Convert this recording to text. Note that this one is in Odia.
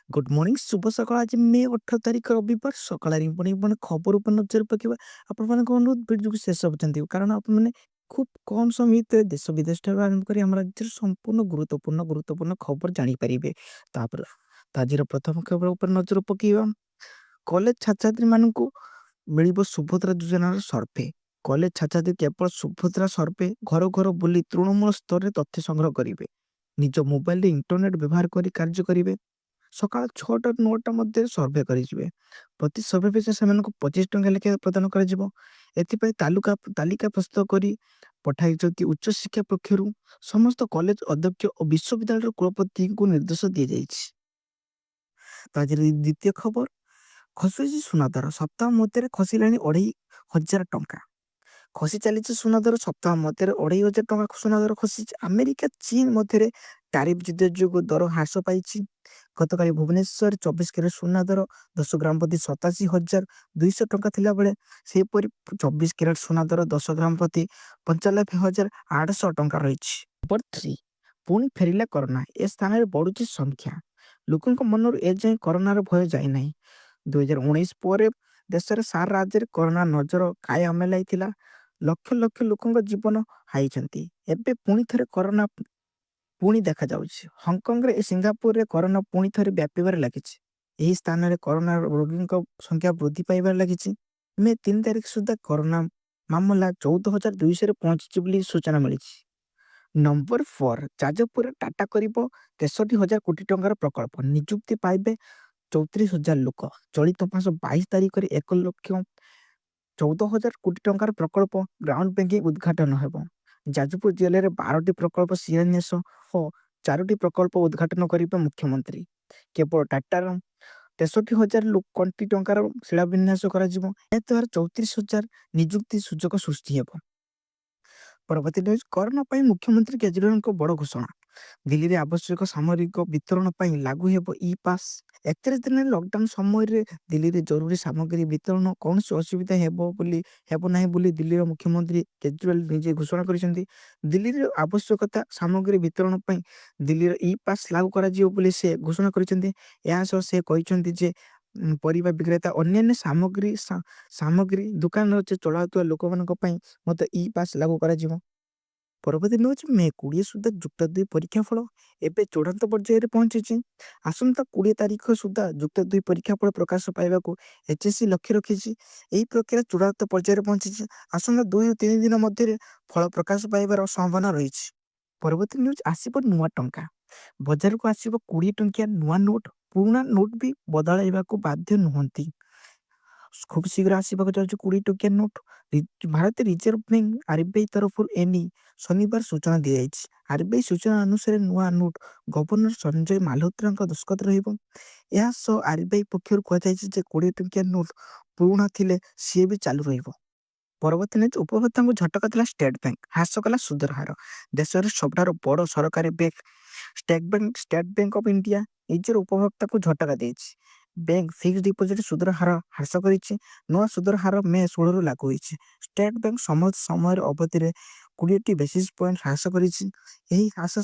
ଗୁଡ୍ ମର୍ଣ୍ଣିଂ ଶୁଭ ସକାଳ। ଆଜି ମେ 18 ତାରିଖ ରବିବାର ସକାଳରେ ଖବର ଉପରେ ନଜର ପକେଇବା। ଆପଣମାନଙ୍କ ଅନୁରୋଧ ଭିଡ଼ିଓକୁ ଶେଷ ପର୍ଯ୍ୟନ୍ତ କାରଣ ଆପଣମାନେ ଖୁବ୍ କମ୍ ସମୟ ଭିତରେ ଦେଶ ବିଦେଶ ଠାରୁ ଆରମ୍ଭ କରି ଆମ ରାଜ୍ୟର ସମ୍ପୂର୍ଣ୍ଣ ଗୁରୁତ୍ୱପୂର୍ଣ୍ଣ ଖବର ଜାଣିପାରିବେ। ତାପରେ ତ ଆଜିର ପ୍ରଥମ ଖବର ଉପରେ ନଜର ପକେଇବା। କଲେଜ ଛାତ୍ରଛାତ୍ରୀମାନଙ୍କୁ ମିଳିବ ସୁଭଦ୍ରା ଯୋଜନାର ସର୍ଭେ। କଲେଜ ଛାତ୍ରଛାତ୍ରୀ କେବଳ ସୁଭଦ୍ରା ସର୍ଭେ ଘର ଘର ବୁଲି ତୃଣମୂଳ ସ୍ତରରେ ତଥ୍ୟ ସଂଗ୍ରହ କରିବେ। ନିଜ ମୋବାଇଲରେ ଇଣ୍ଟରନେଟ୍ ବ୍ୟବହାର କରି କାର୍ଯ୍ୟ କରିବେ। ସକାଳ 6ଟାରୁ 9ଟା ମଧ୍ୟରେ ସର୍ଭେ କରିଯିବେ। ପ୍ରତି ସର୍ଭେ ପିଛା ସେମାନଙ୍କୁ 25 ଟଙ୍କା ଲେଖାଏଁ ପ୍ରଦାନ କରାଯିବ। ଏଥିପାଇଁ ତାଲିକା ପ୍ରସ୍ତୁତ କରି ପଠାଇଛନ୍ତି ଉଚ୍ଚଶିକ୍ଷା ପକ୍ଷରୁ। ସମସ୍ତ କଲେଜ ଅଧ୍ୟକ୍ଷ ଓ ବିଶ୍ୱବିଦ୍ୟାଳୟର କୁଳପତିଙ୍କୁ ନିର୍ଦ୍ଦେଶ ଦିଆଯାଇଛି। ତ ଆଜିର ଦ୍ୱିତୀୟ ଖବର, ଖସୁଛି ସୁନା ଦର। ସପ୍ତାହ ମଧ୍ୟରେ ଖସିଲାଣି 2,500 ଟଙ୍କା। ଖସି ଚାଲିଛି ସୁନା ଦର। ସପ୍ତାହ ମଧ୍ୟରେ 2,500 ଟଙ୍କା ସୁନା ଦର ଖସିଛି। ଆମେରିକା ଚୀନ ମଧ୍ୟରେ ଟାରିଫ ଯୁଦ୍ଧ ଯୋଗୁଁ ଦର ହ୍ରାସ ପାଇଛି। ଗତକାଲି ଭୁବନେଶ୍ୱରରେ 24 କ୍ୟାରେଟ ସୁନା ଦର 10 ଗ୍ରାମ ପ୍ରତି 87,200 ଟଙ୍କା ଥିଲାବେଳେ ସେହିପରି 24 କ୍ୟାରେଟ ସୁନା ଦର 10 ଗ୍ରାମ ପ୍ରତି 95,800 ଟଙ୍କା ରହିଛି। ନମ୍ବର 3, ପୁଣି ଫେରିଲା କରୋନା। ଏ ସ୍ଥାନରେ ବଢୁଛି ସଂଖ୍ୟା। ଲୋକଙ୍କ ମନରୁ ଏଯାଏଁ କରୋନାର ଭୟ ଯାଇନାହିଁ। 2019 ପରେ ଦେଶରେ ସାରା ରାଜ୍ୟରେ କରୋନା ନଜର କାୟା ମେଲାଇଥିଲା। ଲକ୍ଷ ଲକ୍ଷ ଲୋକଙ୍କ ଜୀବନ ହାରିଛନ୍ତି। ଏବେ ପୁଣି ଥରେ କରୋନା ଦେଖାଯାଉଛି। ହଂକଂରେ ସିଙ୍ଗାପୁରରେ କରୋନା ପୁଣି ଥରେ ବ୍ୟାପିବାରେ ଲାଗିଛି। ଏହି ସ୍ଥାନରେ କରୋନା ରୋଗୀଙ୍କ ସଂଖ୍ୟା ବୃଦ୍ଧି ପାଇବାରେ ଲାଗିଛି। ମେ 3 ତାରିଖ ସୁଦ୍ଧା କରୋନା ମାମଲା 14,200ରେ ପହଞ୍ଚିଛି ବୋଲି ସୂଚନା ମିଳିଛି। ନମ୍ବର 4, ଯାଜପୁରରେ ଟାଟା କରିବ 63,000 କୋଟି ଟଙ୍କାର ପ୍ରକଳ୍ପ। ନିଯୁକ୍ତି ପାଇବେ 34,000 ଲୋକ। ଚଳିତ ମାସ 22 ତାରିଖରେ 1,14,000 କୋଟି ଟଙ୍କାର ପ୍ରକଳ୍ପ ଗ୍ରାଉଣ୍ଡ ବ୍ରେକିଂ ଉଦ୍ଘାଟନ ହେବ। ଯାଜପୁର ଜିଲ୍ଲାରେ 12ଟି ପ୍ରକଳ୍ପ ଶିଳାନ୍ୟାସ ଓ 4ଟି ପ୍ରକଳ୍ପ ଉଦ୍ଘାଟନ କରିବେ ମୁଖ୍ୟମନ୍ତ୍ରୀ। କେବଳ ଟାଟାର 63,000 କୋଟି ଟଙ୍କାର ଶିଳାନ୍ୟାସ କରାଯିବ। ଏହାଦ୍ୱାରା 34,000 ନିଯୁକ୍ତି ସୁଯୋଗ ସୃଷ୍ଟି ହେବ। ପରବର୍ତ୍ତୀ ନ୍ୟୁଜ୍, କରୋନା ପାଇଁ ମୁଖ୍ୟମନ୍ତ୍ରୀ କେଜରିୱାଲଙ୍କ ବଡ଼ ଘୋଷଣା। ଦିଲ୍ଲୀରେ ଆବଶ୍ୟକ ସାମଗ୍ରୀଙ୍କ ବିତରଣ ପାଇଁ ଲାଗୁ ହେବ ଇ ପାସ୍। 31 ଦିନରେ ଲକଡାଉନ ସମୟରେ ଦିଲ୍ଲୀରେ ଜରୁରୀ ସାମଗ୍ରୀ ବିତରଣ କୌଣସି ଅସୁବିଧା ହେବ ନାହିଁ ବୋଲି ଦିଲ୍ଲୀର ମୁଖ୍ୟମନ୍ତ୍ରୀ କେଜରିୱାଲ ନିଜେ ଘୋଷଣା କରିଛନ୍ତି। ଦିଲ୍ଲୀରେ ଆବଶ୍ୟକତା ସାମଗ୍ରୀ ବିତରଣ ପାଇଁ ଦିଲ୍ଲୀର ଇ ପାସ୍ ଲାଗୁ କରାଯିବ ବୋଲି ସେ ଘୋଷଣା କରିଛନ୍ତି। ଏହା ସହ ସେ କହିଛନ୍ତି ଯେ ପରିବା ବିକ୍ରେତା ଅନ୍ୟାନ୍ୟ ସାମଗ୍ରୀ ଦୋକାନରେ ଚଳାଉଥିବା ଲୋକମାନଙ୍କ ପାଇଁ ମଧ୍ୟ ଇ ପାସ୍ ଲାଗୁ କରାଯିବ। ପରବର୍ତ୍ତୀ ନ୍ୟୁଜ୍, ମେ 20 ସୁଦ୍ଧା ଯୁକ୍ତ 2 ପରୀକ୍ଷା ଫଳ ଏବେ ଚୂଡ଼ାନ୍ତ ପର୍ଯ୍ୟାୟରେ ପହଞ୍ଚିଛି। ଆସନ୍ତା 20 ତାରିଖ ସୁଦ୍ଧା ଯୁକ୍ତ 2 ପରୀକ୍ଷା ଫଳ ପ୍ରକାଶ ପାଇବାକୁ HSC ଲକ୍ଷ୍ୟ ରଖିଛି। ଏହି ପ୍ରକ୍ରିୟା ଚୂଡ଼ାନ୍ତ ପର୍ଯ୍ୟାୟରେ ପହଞ୍ଚିଛି। ଆସନ୍ତା 2ରୁ 3 ଦିନ ମଧ୍ୟରେ ଫଳ ପ୍ରକାଶ ପାଇବାର ସମ୍ଭାବନା ରହିଛି। ପରବର୍ତ୍ତୀ ନ୍ୟୁଜ୍, ଆସିବ ନୂଆ ଟଙ୍କା। ବଜାରକୁ ଆସିବ 20 ଟଙ୍କିଆ ନୂଆ ନୋଟ୍। ପୁରୁଣା ନୋଟ୍ ବି ବଦଳାଇବାକୁ ବାଧ୍ୟ ନୁହନ୍ତି। ଖୁବ୍ ଶୀଘ୍ର ଆସିବାକୁ ଯାଉଛି 20 ଟଙ୍କିଆ ନୋଟ୍। ଭାରତୀୟ ରିଜର୍ଭ ବ୍ୟାଙ୍କ RBI ତରଫରୁ ଏନେଇ ଶନିବାର ସୂଚନା ଦିଆଯାଇଛି। RBI ସୂଚନା ଅନୁସାରେ ନୂଆ ନୋଟ୍ ଗଭର୍ଣ୍ଣର ସଞ୍ଜୟ ମାଲହୋତ୍ରାଙ୍କ ଦସ୍ତଖତ ରହିବ। ଏହା ସହ RBI ପକ୍ଷରୁ କୁହାଯାଇଛି ଯେ 20 ଟଙ୍କିଆ ନୋଟ୍ ପୁରୁଣା ଥିଲେ ସିଏ ବି ଚାଲୁ ରହିବ। ପରବର୍ତ୍ତୀ ନ୍ୟୁଜ୍, ଉପଭୋକ୍ତାଙ୍କୁ ଝଟକା ଦେଲା ଷ୍ଟେଟ୍ ବ୍ୟାଙ୍କ। ହ୍ରାସ କଲା ସୁଧର ହାର। ଦେଶର ସବୁଠାରୁ ବଡ଼ ସରକାରୀ bank state bank of India ନିଜର ଉପଭୋକ୍ତାଙ୍କୁ ଝଟକା ଦେଇଛି। ବ୍ୟାଙ୍କ ଫିକ୍ସଡ ଡିପୋଜିଟ୍ ସୁଧର ହାର ହ୍ରାସ କରିଛି। ନୂଆ ସୁଧର ହାର ମେ 16ରୁ ଲାଗୁ ହୋଇଛି। ଷ୍ଟେଟ୍ ବ୍ୟାଙ୍କ ସମସ୍ତ ସମୟର ଅବଧିରେ 20ଟି ବେସିସ୍ ପଏଣ୍ଟ ହ୍ରାସ କରିଛି। ଏହି ହ୍ରାସ